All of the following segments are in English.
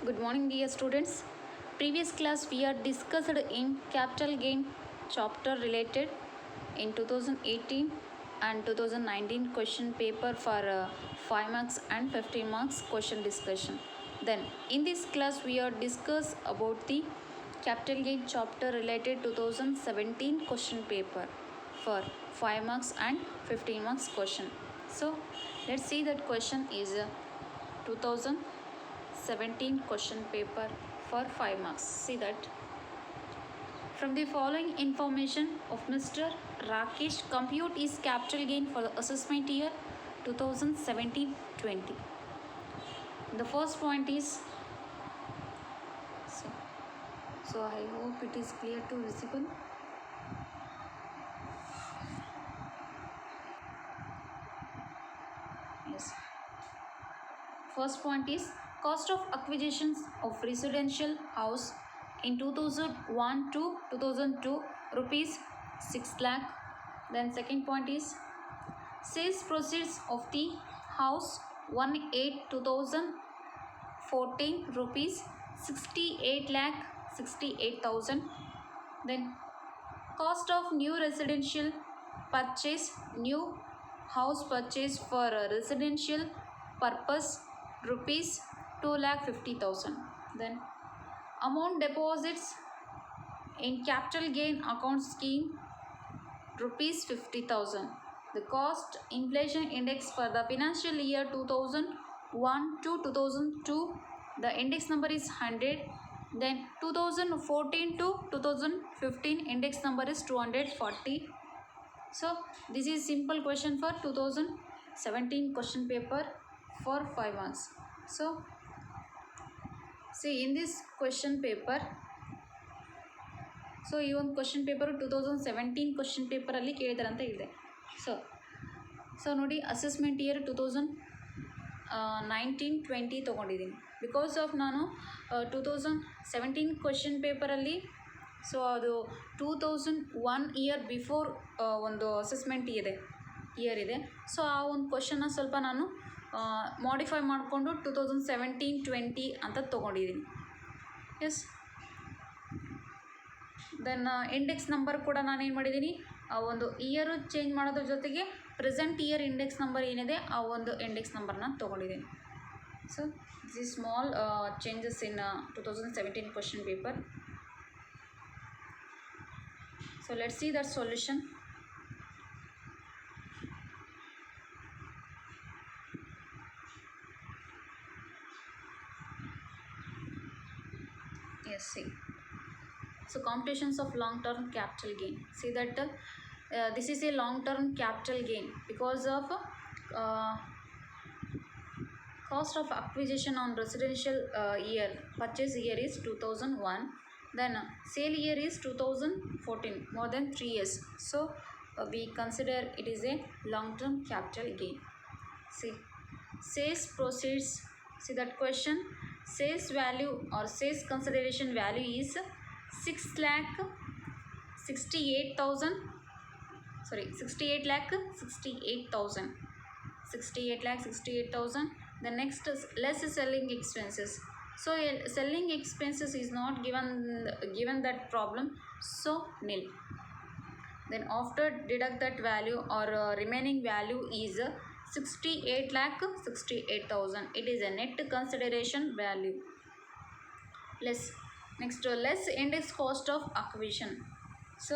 Good morning, dear students. Previous class we are discussed in capital gain chapter related in 2018 and 2019 question paper for 5 marks and 15 marks question discussion. Then in this class we are discuss about the capital gain chapter related 2017 question paper for 5 marks and 15 marks question. So let's see that question is 2017 question paper for 5 marks. See that. From the following information of Mr. Rakesh, compute is capital gain for the assessment year 2017-20. The first point is, so I hope it is clear to visible. Yes. First point is cost of acquisitions of residential house in 2001 to 2002 rupees 6 lakh. Then second point is sales proceeds of the house 1/8/2014 rupees 68 lakh 68,000. Then cost of new residential purchase, new house purchase for a residential purpose rupees 2,50,000. Then amount deposits in capital gain account scheme rupees 50,000. The cost inflation index for the financial year 2001 to 2002, the index number is 100. Then 2014 to 2015 index number is 240. So this is simple question for 2017 question paper for 5 marks. So see in this question paper, so ಈ ಒಂದು question paper 2017 question ಪೇಪರಲ್ಲಿ ಕೇಳಿದಾರೆ ಅಂತ ಇದೆ. So ನೋಡಿ assessment year 2019-20 ತೊಗೊಂಡಿದ್ದೀನಿ. Because of ನಾನು 2017 question ಪೇಪರಲ್ಲಿ so ಅದು 2001 ಇಯರ್ ಬಿಫೋರ್ ಒಂದು ಅಸೆಸ್ಮೆಂಟ್ ಇಯರ್ ಇದೆ. ಸೊ ಆ ಒಂದು ಕ್ವಶನ್ನ ಸ್ವಲ್ಪ ನಾನು ಮಾಡಿಫೈ ಮಾಡಿಕೊಂಡು 2017-20 ಅಂತ ತೊಗೊಂಡಿದ್ದೀನಿ. ಎಸ್. ದೆನ್ ಇಂಡೆಕ್ಸ್ ನಂಬರ್ ಕೂಡ ನಾನು ಏನು ಮಾಡಿದ್ದೀನಿ, ಆ ಒಂದು ಇಯರು ಚೇಂಜ್ ಮಾಡೋದ್ರ ಜೊತೆಗೆ ಪ್ರೆಸೆಂಟ್ ಇಯರ್ ಇಂಡೆಕ್ಸ್ ನಂಬರ್ ಏನಿದೆ ಆ ಒಂದು ಇಂಡೆಕ್ಸ್ ನಂಬರ್ನ ತೊಗೊಂಡಿದ್ದೀನಿ. So this small changes in 2017 question paper. So let's see that solution. Yes, see. So computations of long-term capital gain. See that this is a long-term capital gain because of cost of acquisition on residential year, purchase year is 2001. Then sale year is 2014, more than 3 years. So we consider it is a long-term capital gain. See, sales proceeds. See that question. Sales value or sales consideration value is 6,68,000. Sorry, 68,68,000. 68,68,000. The next is less selling expenses. So selling expenses is not given that problem. So nil. Then after deduct that value or remaining value is 68,68,000. It is a net consideration value. Less. Next, less index cost of acquisition. So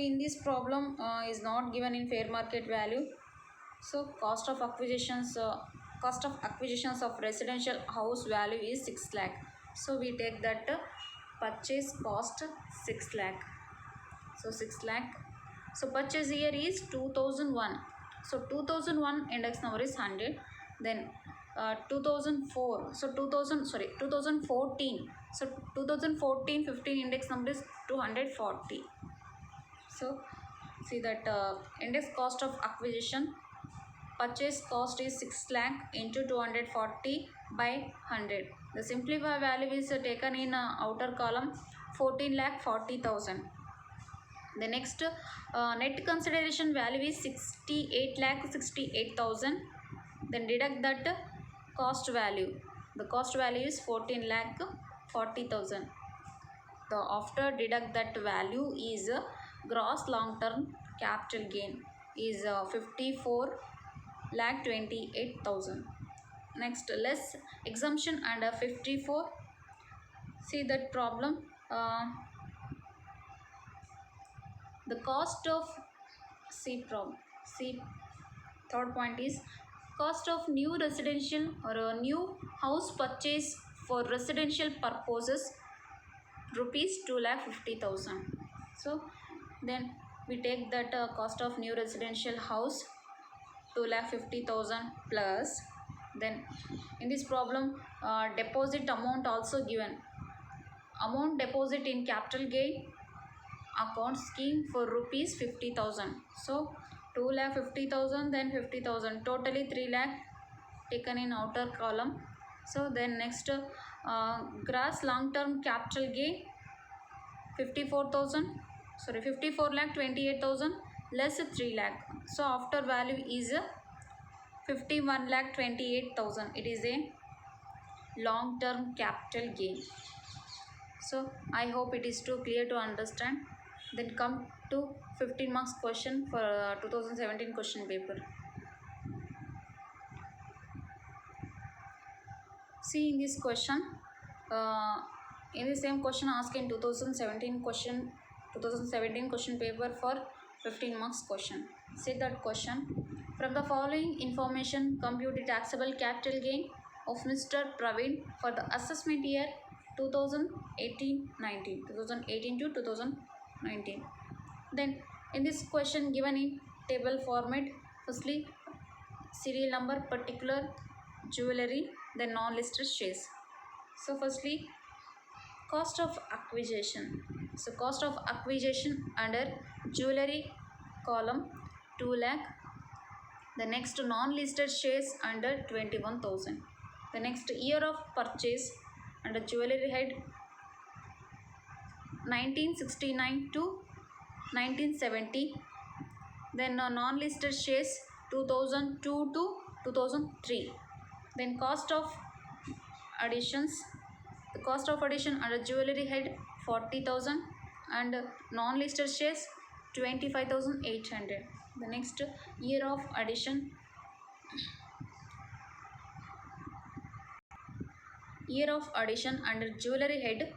in this problem is not given in fair market value. So cost of acquisitions of residential house value is 6 lakh. So we take that purchase cost 6 lakh. So 6 lakh. So purchase year is 2001. So 2001 index number is 100. Then 2004. So 2014. So 2014-15 index number is 240. So see that index cost of acquisition, purchase cost is 6 lakh into 240 by 100. The simplified value is taken in outer column 14,40,000. The next net consideration value is 68,68,000. Then deduct that cost value. the cost value is 14 lakh 40,000. The after deduct that value is gross long term capital gain is 54 lakh 28,000. Next, less exemption under 54. See that problem. The cost of C third point is cost of new residential or a new house purchase for residential purposes rupees 2,50,000. So then we take that cost of new residential house 2,50,000 plus, then in this problem deposit amount also given, amount deposit in capital gain account scheme for rupees 50,000. So 2,50,000 then 50,000, totally 3 lakh taken in outer column. So then next gross long term capital gain 54 lakh 28,000 less 3 lakh. So after value is 51 lakh 28,000. It is a long term capital gain. So I hope it is too clear to understand. Then come to 15 marks question for 2017 question paper. See in this question, in the same question asked in 2017 question paper for 15 marks question. See that question. From the following information, compute the taxable capital gain of Mr. Praveen for the assessment year 2018-19, 2018 to 2019. Then in this question given in table format, firstly serial number, particular, jewelry, then non-listed shares. So firstly cost of acquisition. So cost of acquisition under jewelry column 2 lakh. The next non-listed shares under 21,000. The next year of purchase under jewelry head 1969 to 1970. Then non-listed shares 2002 to 2003. Then cost of additions, the cost of addition under jewelry head 40,000 and non-listed shares 25,800. The next year of addition under jewelry head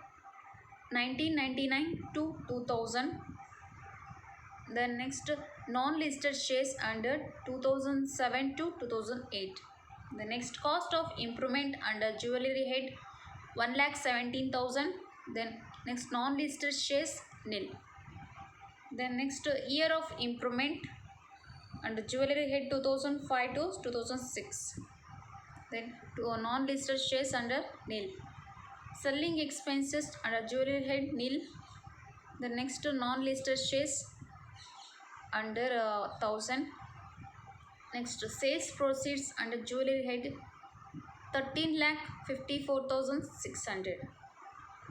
1999 to 2000. Then next non-listed shares under 2007 to 2008. The next cost of improvement under jewelry head 1,17,000. Then next non-listed shares nil. Then next year of improvement under jewelry head 2005 to 2006. Then non-listed shares under nil. Selling expenses under jewelry head nil. The next non-listed shares under 1,000. Next sales proceeds under jewelry head 13,54,600.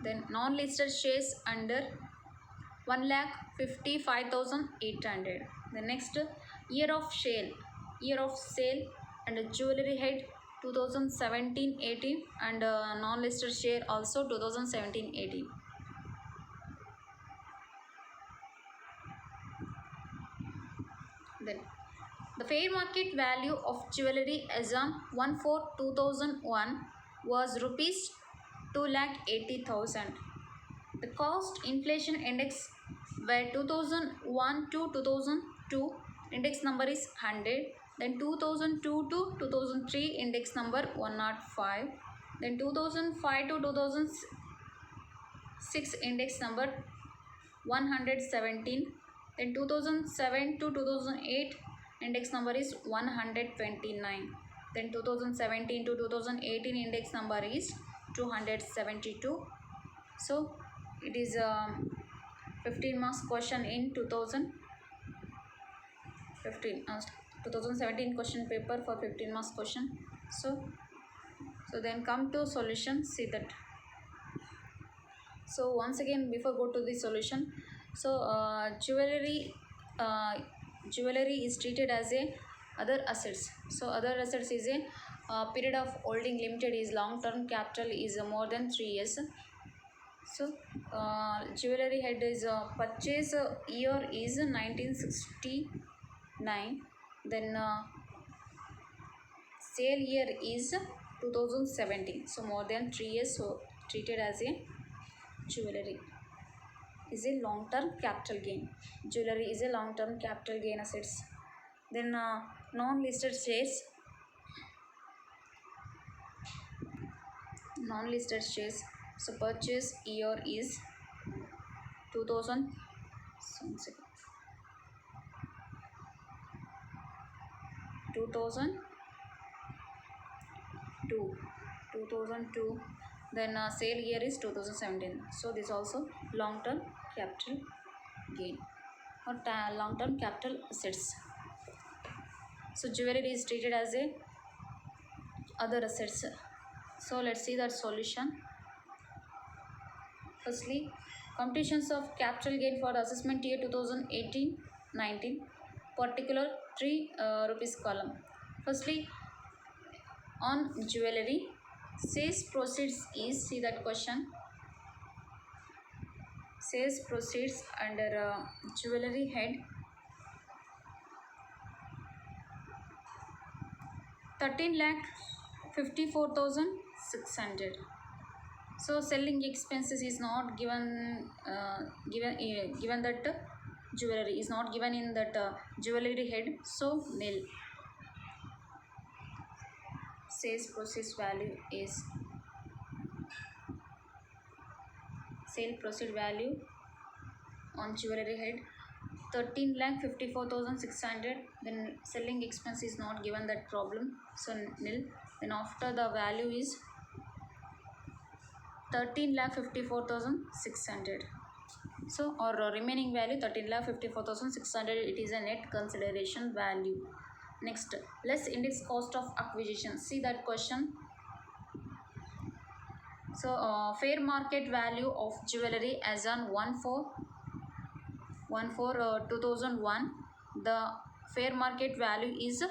Then non-listed shares under 1,55,800. The next year of sale under jewelry head 2017-18 and non-listed share also 2017-18. Then the fair market value of jewelry as on 1/4/2001 was rupees 2,80,000. The cost inflation index where 2001 to 2002 index number is 100. Then 2002 to 2003 index number 105. Then 2005 to 2006 index number 117. Then 2007 to 2008 index number is 129. Then 2017 to 2018 index number is 272. So it is a 15 marks question in 2017 question paper for 15 marks question. So then come to solution. See that. So once again before go to the solution, so jewelry is treated as a other assets. So other assets is a Period of holding limited is long term capital is more than 3 years. So jewelry head is purchase year is 1969, then sale year is 2017, so more than 3 years, so treated as a jewelry is a long term capital gain. Jewelry is a long term capital gain assets. Then non-listed shares, so purchase year is 2000, 2002, then sale year is 2017, so this also long term capital gain or long term capital assets. So jewelry is treated as a other assets. So let's see that solution. Firstly, computations of capital gain for the assessment year 2018-19, particular 3 rupees column. Firstly, on jewelry, sales proceeds is, see that question, sales proceeds under jewelry head 13,54,600. So selling expenses is not given, given that jewelry is not given in that jewelry head, so nil. Sales proceeds value is, sale proceed value on jewelry head 13,54,600, then selling expense is not given that problem, so nil. Then after the value is 13,54,600, so or remaining value 13,54,600, it is a net consideration value. Next, less index cost of acquisition, see that question. So fair market value of jewelry as on 1/4/2001, the fair market value is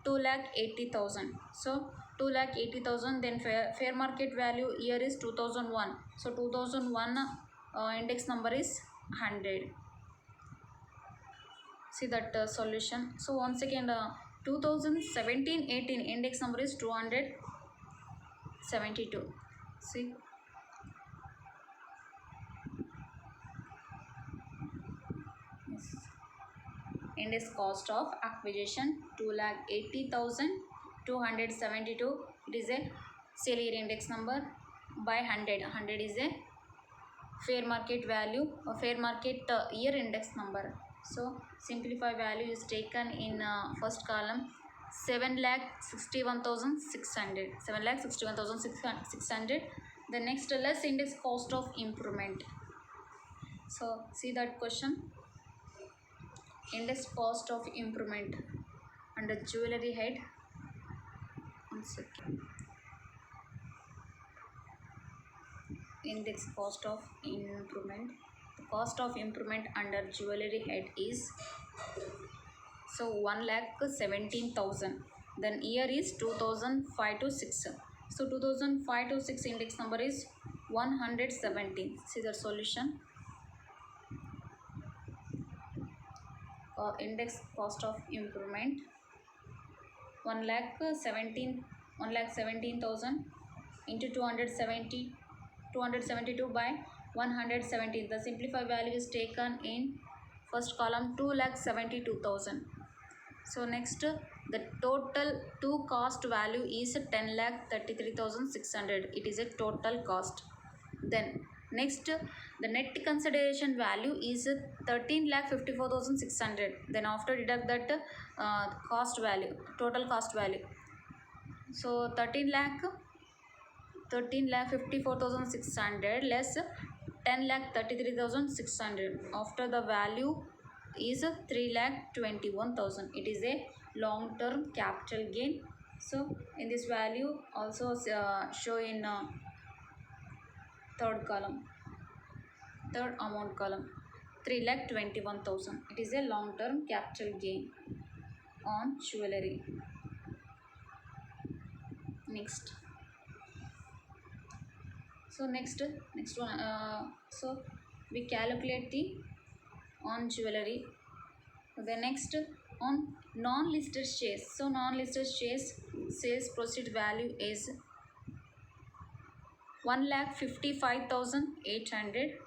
2,80,000. So 2,80,000, then fair market value year is 2001, so 2001 index number is 100. See that solution. So once again 2017-18 index number is 272. See, yes. Index cost of acquisition 2,80,272, it is a sale year index number by 100. 100 is a fair market value or fair market year index number. So simplify value is taken in first column 7,61,600. 7,61,600. The next, less index cost of improvement. So see that question. Index cost of improvement under jewelry head. One second. Index cost of improvement. The cost of improvement under jewelry head is, so 1,17,000. Then year is 2005 to 6. So 2005 to 6 index number is 117. See the solution. Index cost of improvement 1,17,000 into 272 by 117. The simplified value is taken in first column 2,72,000. So next, the total to cost value is 10,33,600. It is a total cost. Then next, the net consideration value is 13,54,600. Then after deduct that cost value, total cost value. So 13,54,600 less 10,33,600. After the value is 3,21,000. It is a long term capital gain. So in this value also show in third column, third amount column 3,21,000. It is a long term capital gain on jewelry. next. So next one, so we calculate the on jewelry. The next on non-listed shares. So non-listed shares sales proceed value is 1,55,800.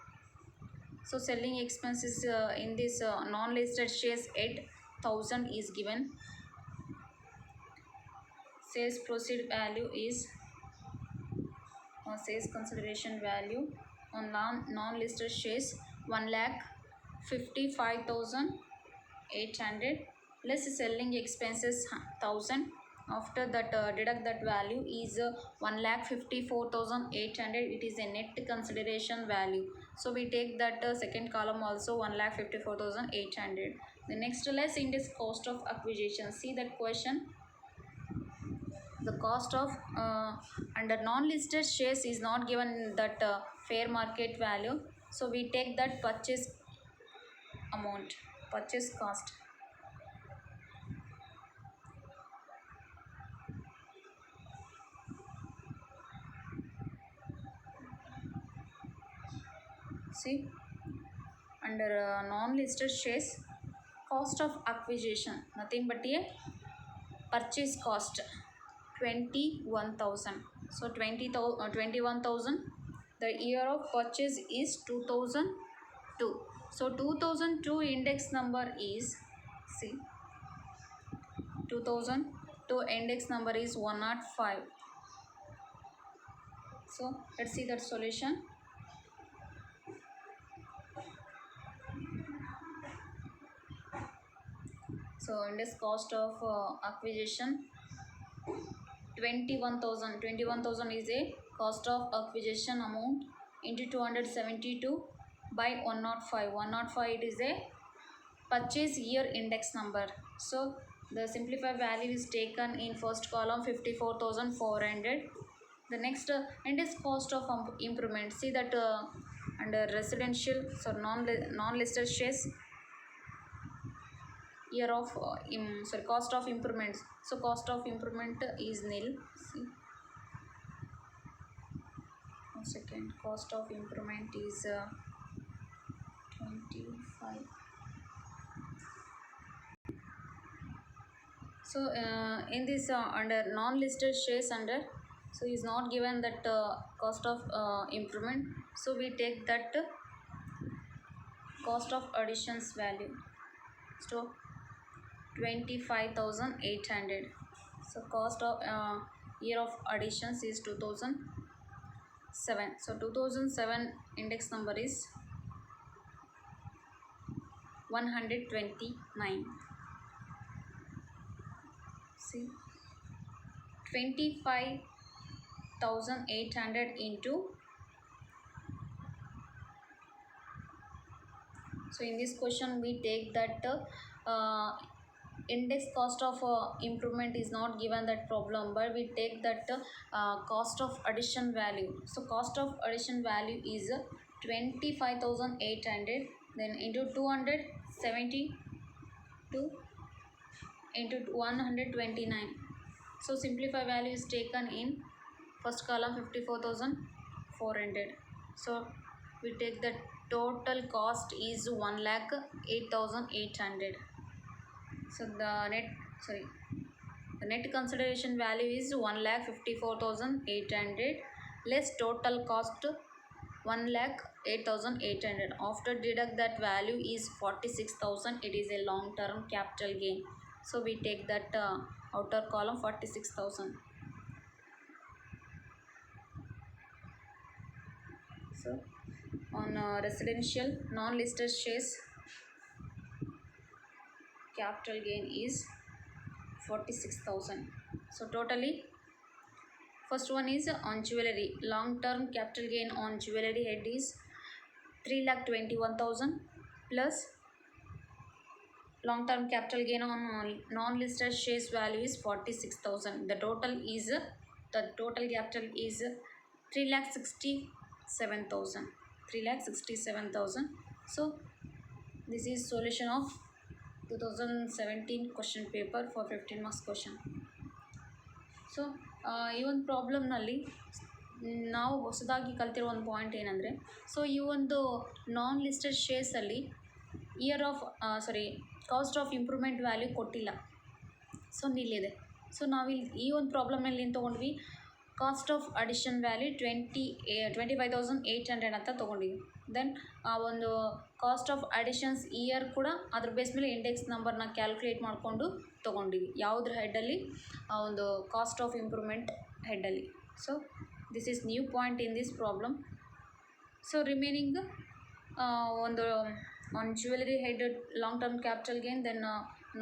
So selling expenses in this non-listed shares 8,000 is given. Sales proceed value is sales consideration value on non-listed shares 1,55,800 less selling expenses 1,000. After that deduct that value is 1,54,800. It is a net consideration value. So we take that second column also 1,54,800. The next less index cost of acquisition. See that question. The cost of under non-listed shares is not given that fair market value. So we take that purchase amount, purchase cost. See, under non-listed shares, cost of acquisition nothing but a purchase cost 21,000. So 21,000. The year of purchase is 2002. So 2002 index number is, see, 2002 index number is 105. So let's see that solution. So index cost of acquisition 21,000 is a cost of acquisition amount into 272 by 105. 105 it is a purchase year index number. So the simplified value is taken in first column 54,400. The next index cost of improvement. See that under residential, so non-listed shares year of cost of improvements. So cost of improvement is nil. See, 1 second. Cost of improvement is 25. So in this under non-listed shares under, so is not given that cost of improvement. So we take that cost of additions value. So 25,800. So cost of year of additions is 2007. So 2007 index number is 129. See, 25,800 into. So in this question we take that index cost of improvement is not given that problem, but we take that cost of addition value. So cost of addition value is 25,800, then into 272 into 129. So simplify value is taken in first column 54,400. So we take the total cost is 1,08,800. So the net consideration value is 1,54,800 less total cost 1,08,800. After deduct that value is 46,000. It is a long term capital gain. So we take that outer column 46,000. So on residential non-listed shares, capital gain is 46,000. So totally, first one is on jewelry. Long term capital gain on jewelry head is 3,21,000 plus long term capital gain on non-listed shares value is 46,000. The total capital is 3,67,000. 3,67,000. So this is solution of 2017 question paper for 15 marks question. So ಈ ಒಂದು ಪ್ರಾಬ್ಲಮ್ನಲ್ಲಿ ನಾವು ಹೊಸದಾಗಿ ಕಲ್ತಿರೋ ಒಂದು point ಏನಂದರೆ, so ಈ ಒಂದು non listed ಶೇರ್ಸಲ್ಲಿ cost of improvement value ಕೊಟ್ಟಿಲ್ಲ, ಸೊ ನಿಲ್ಲಿದೆ. ಸೊ ನಾವಿಲ್ಲಿ ಈ ಒಂದು ಪ್ರಾಬ್ಲಮ್ನಲ್ಲಿ ಏನು ತೊಗೊಂಡ್ವಿ, ಕಾಸ್ಟ್ ಆಫ್ ಅಡಿಷನ್ ವ್ಯಾಲ್ಯೂ 25,800 ಅಂತ ತೊಗೊಂಡಿವಿ. ದೆನ್ ಆ ಒಂದು ಕಾಸ್ಟ್ ಆಫ್ ಅಡಿಷನ್ಸ್ ಇಯರ್ ಕೂಡ ಅದ್ರ ಬೇಸ್ ಮೇಲೆ ಇಂಡೆಕ್ಸ್ ನಂಬರ್ನ ಕ್ಯಾಲ್ಕುಲೇಟ್ ಮಾಡಿಕೊಂಡು ತೊಗೊಂಡಿವಿ. ಯಾವುದ್ರ ಹೆಡ್ಡಲ್ಲಿ, ಆ ಒಂದು ಕಾಸ್ಟ್ ಆಫ್ ಇಂಪ್ರೂವ್ಮೆಂಟ್ ಹೆಡ್ಡಲ್ಲಿ. So this is new point in this problem. So remaining ಒಂದು jewellery head long term capital gain, then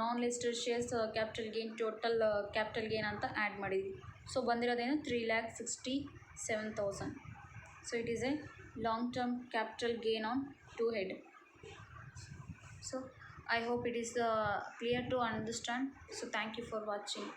non listed shares capital gain, total capital gain ಅಂತ ಆ್ಯಡ್ ಮಾಡಿದ್ವಿ. ಸೊ ಬಂದಿರೋದೇನು 3,67,000. So it is a long term capital gain on 2 head. So I hope it is clear to understand. So thank you for watching.